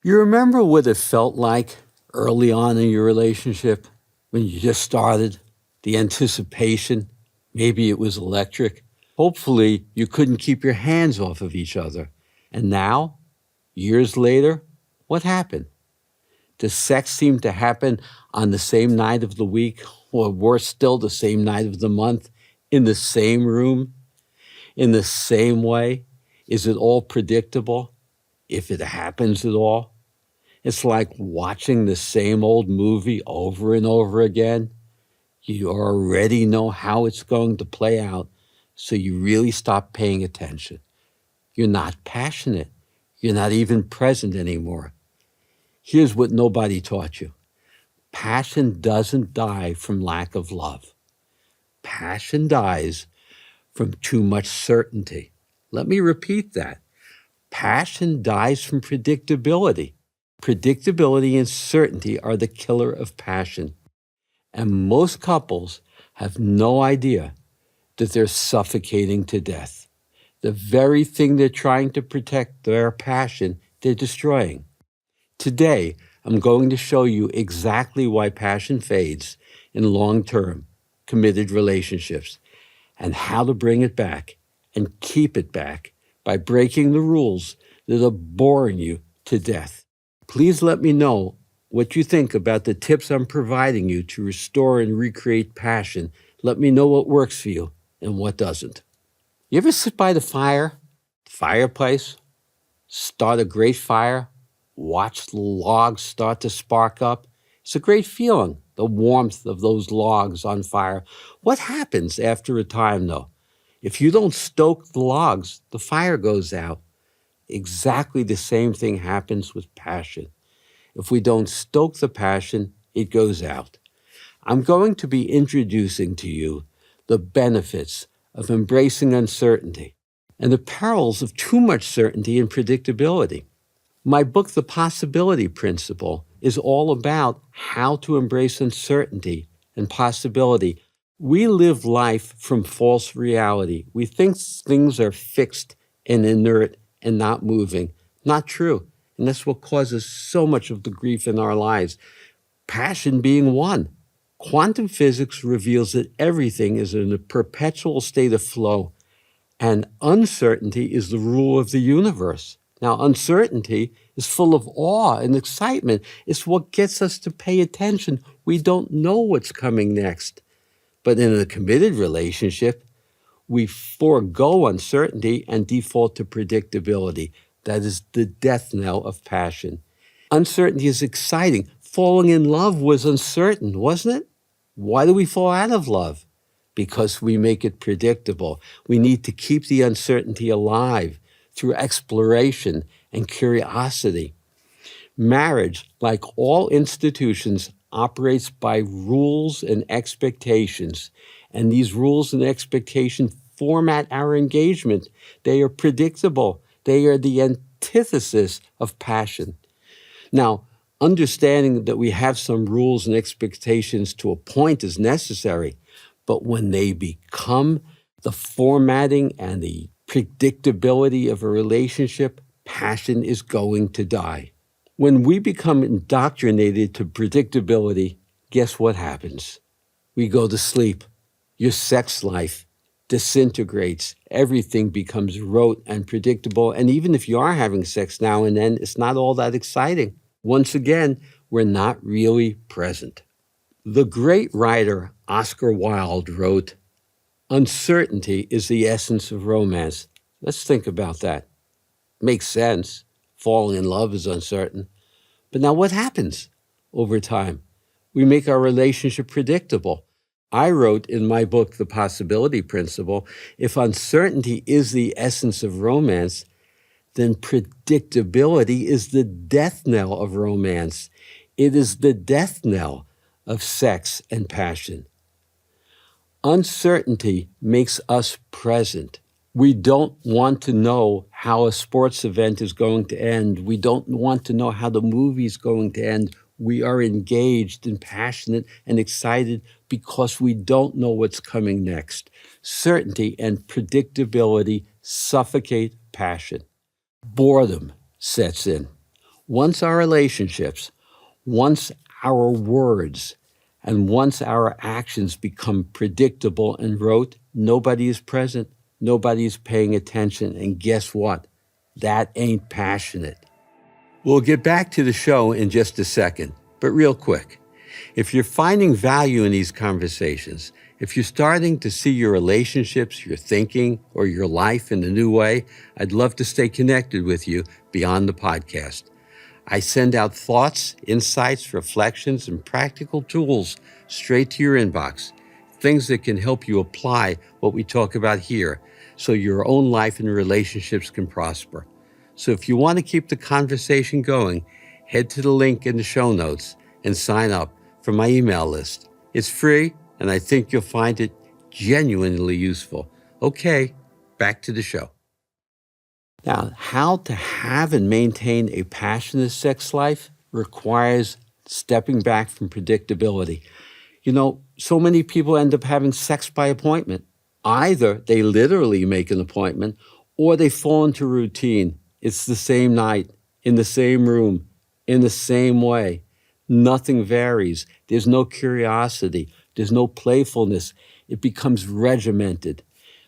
You remember what it felt like early on in your relationship when you just started? The anticipation, maybe it was electric. Hopefully, you couldn't keep your hands off of each other. And now, years later, what happened? Does sex seem to happen on the same night of the week, or worse still, the same night of the month, in the same room, in the same way? Is it all predictable, if it happens at all? It's like watching the same old movie over and over again. You already know how it's going to play out, so you really stop paying attention. You're not passionate. You're not even present anymore. Here's what nobody taught you. Passion doesn't die from lack of love. Passion dies from too much certainty. Let me repeat that. Passion dies from predictability. Predictability and certainty are the killer of passion. And most couples have no idea that they're suffocating to death. The very thing they're trying to protect, their passion, they're destroying. Today, I'm going to show you exactly why passion fades in long-term, committed relationships and how to bring it back and keep it back by breaking the rules that are boring you to death. Please let me know what you think about the tips I'm providing you to restore and recreate passion. Let me know what works for you and what doesn't. You ever sit by the fireplace, start a great fire, watch the logs start to spark up? It's a great feeling, the warmth of those logs on fire. What happens after a time, though? If you don't stoke the logs, the fire goes out. Exactly the same thing happens with passion. If we don't stoke the passion, it goes out. I'm going to be introducing to you the benefits of embracing uncertainty and the perils of too much certainty and predictability. My book, The Possibility Principle, is all about how to embrace uncertainty and possibility. We live life from false reality. We think things are fixed and inert and not moving. Not true. And that's what causes so much of the grief in our lives. Passion being one. Quantum physics reveals that everything is in a perpetual state of flow, and uncertainty is the rule of the universe. Now, uncertainty is full of awe and excitement. It's what gets us to pay attention. We don't know what's coming next. But in a committed relationship, we forego uncertainty and default to predictability. That is the death knell of passion. Uncertainty is exciting. Falling in love was uncertain, wasn't it? Why do we fall out of love? Because we make it predictable. We need to keep the uncertainty alive through exploration and curiosity. Marriage, like all institutions, operates by rules and expectations. And these rules and expectations format our engagement. They are predictable. They are the antithesis of passion. Now, understanding that we have some rules and expectations to a point is necessary, but when they become the formatting and the predictability of a relationship, passion is going to die. When we become indoctrinated to predictability, guess what happens? We go to sleep. Your sex life disintegrates. Everything becomes rote and predictable. And even if you are having sex now and then, it's not all that exciting. Once again, we're not really present. The great writer Oscar Wilde wrote, "Uncertainty is the essence of romance." Let's think about that. Makes sense. Falling in love is uncertain. But now what happens over time? We make our relationship predictable. I wrote in my book, The Possibility Principle, if uncertainty is the essence of romance, then predictability is the death knell of romance. It is the death knell of sex and passion. Uncertainty makes us present. We don't want to know how a sports event is going to end. We don't want to know how the movie is going to end. We are engaged and passionate and excited because we don't know what's coming next. Certainty and predictability suffocate passion. Boredom sets in. Once our relationships, once our words, and once our actions become predictable and rote, nobody is present, nobody is paying attention, and guess what? That ain't passionate. We'll get back to the show in just a second, but real quick. If you're finding value in these conversations, if you're starting to see your relationships, your thinking, or your life in a new way, I'd love to stay connected with you beyond the podcast. I send out thoughts, insights, reflections, and practical tools straight to your inbox, things that can help you apply what we talk about here so your own life and relationships can prosper. So if you want to keep the conversation going, head to the link in the show notes and sign up for my email list. It's free, and I think you'll find it genuinely useful. Okay, back to the show. Now, how to have and maintain a passionate sex life requires stepping back from predictability. You know, so many people end up having sex by appointment. Either they literally make an appointment or they fall into routine. It's the same night, in the same room, in the same way. Nothing varies. There's no curiosity. There's no playfulness. It becomes regimented.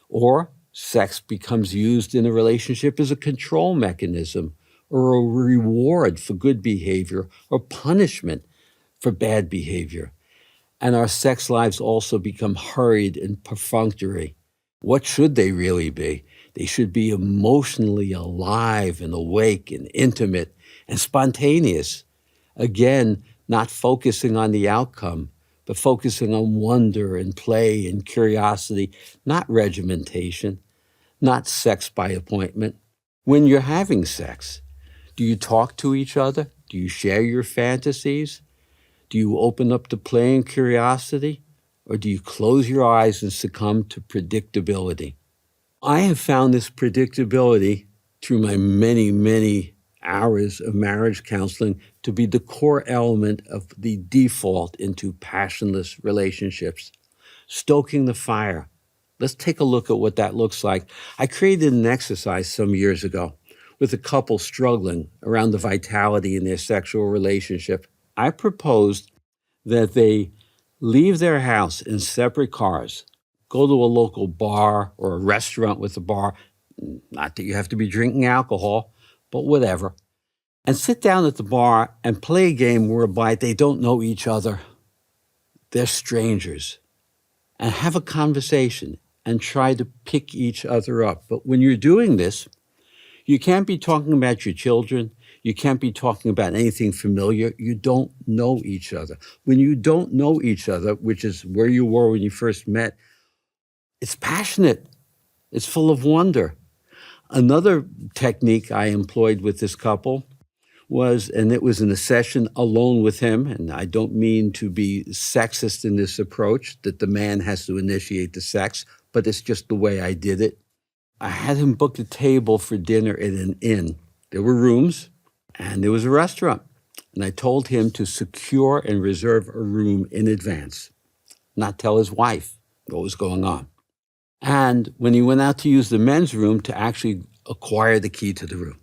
Or sex becomes used in a relationship as a control mechanism or a reward for good behavior or punishment for bad behavior. And our sex lives also become hurried and perfunctory. What should they really be? They should be emotionally alive and awake and intimate and spontaneous. Again, not focusing on the outcome, but focusing on wonder and play and curiosity, not regimentation, not sex by appointment. When you're having sex, do you talk to each other? Do you share your fantasies? Do you open up to play and curiosity? Or do you close your eyes and succumb to predictability? I have found this predictability through my many, many hours of marriage counseling to be the core element of the default into passionless relationships. Stoking the fire. Let's take a look at what that looks like. I created an exercise some years ago with a couple struggling around the vitality in their sexual relationship. I proposed that they leave their house in separate cars, go to a local bar or a restaurant with a bar, not that you have to be drinking alcohol, but whatever, and sit down at the bar and play a game whereby they don't know each other. They're strangers. And have a conversation and try to pick each other up. But when you're doing this, you can't be talking about your children. You can't be talking about anything familiar. You don't know each other. When you don't know each other, which is where you were when you first met, it's passionate. It's full of wonder. Another technique I employed with this couple was, and it was in a session alone with him, and I don't mean to be sexist in this approach, that the man has to initiate the sex, but it's just the way I did it. I had him book a table for dinner at an inn. There were rooms, and there was a restaurant. And I told him to secure and reserve a room in advance, not tell his wife what was going on. And when he went out to use the men's room, to actually acquire the key to the room.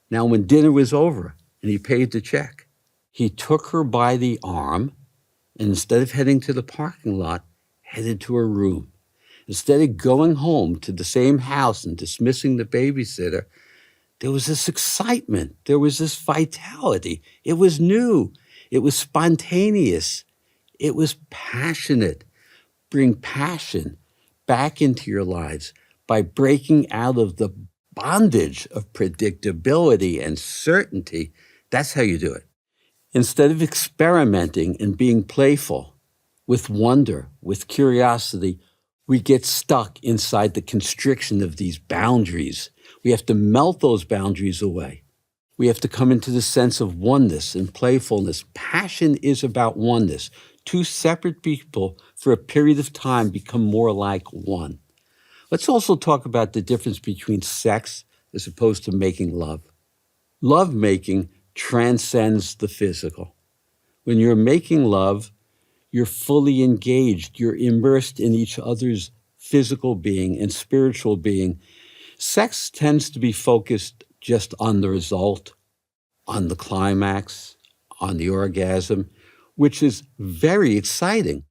Now, when dinner was over and he paid the check, he took her by the arm and instead of heading to the parking lot, headed to her room. Instead of going home to the same house and dismissing the babysitter, there was this excitement. There was this vitality. It was new. It was spontaneous. It was passionate. Bring passion back into your lives by breaking out of the bondage of predictability and certainty. That's how you do it. Instead of experimenting and being playful with wonder, with curiosity, we get stuck inside the constriction of these boundaries. We have to melt those boundaries away. We have to come into the sense of oneness and playfulness. Passion is about oneness. Two separate people for a period of time become more like one. Let's also talk about the difference between sex as opposed to making love. Love making transcends the physical. When you're making love, you're fully engaged. You're immersed in each other's physical being and spiritual being. Sex tends to be focused just on the result, on the climax, on the orgasm, which is very exciting.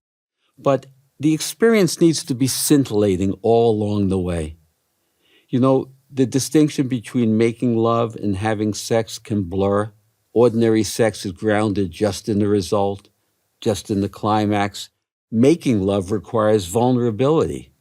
But the experience needs to be scintillating all along the way. You know, the distinction between making love and having sex can blur. Ordinary sex is grounded just in the result, just in the climax. Making love requires vulnerability,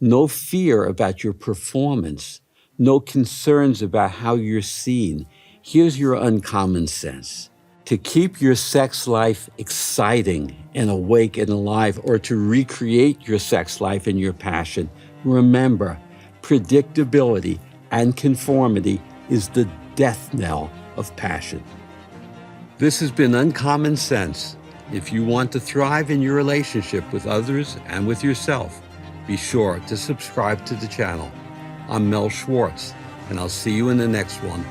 no fear about your performance, no concerns about how you're seen. Here's your uncommon sense. To keep your sex life exciting and awake and alive, or to recreate your sex life and your passion, remember, predictability and conformity is the death knell of passion. This has been Uncommon Sense. If you want to thrive in your relationship with others and with yourself, be sure to subscribe to the channel. I'm Mel Schwartz, and I'll see you in the next one.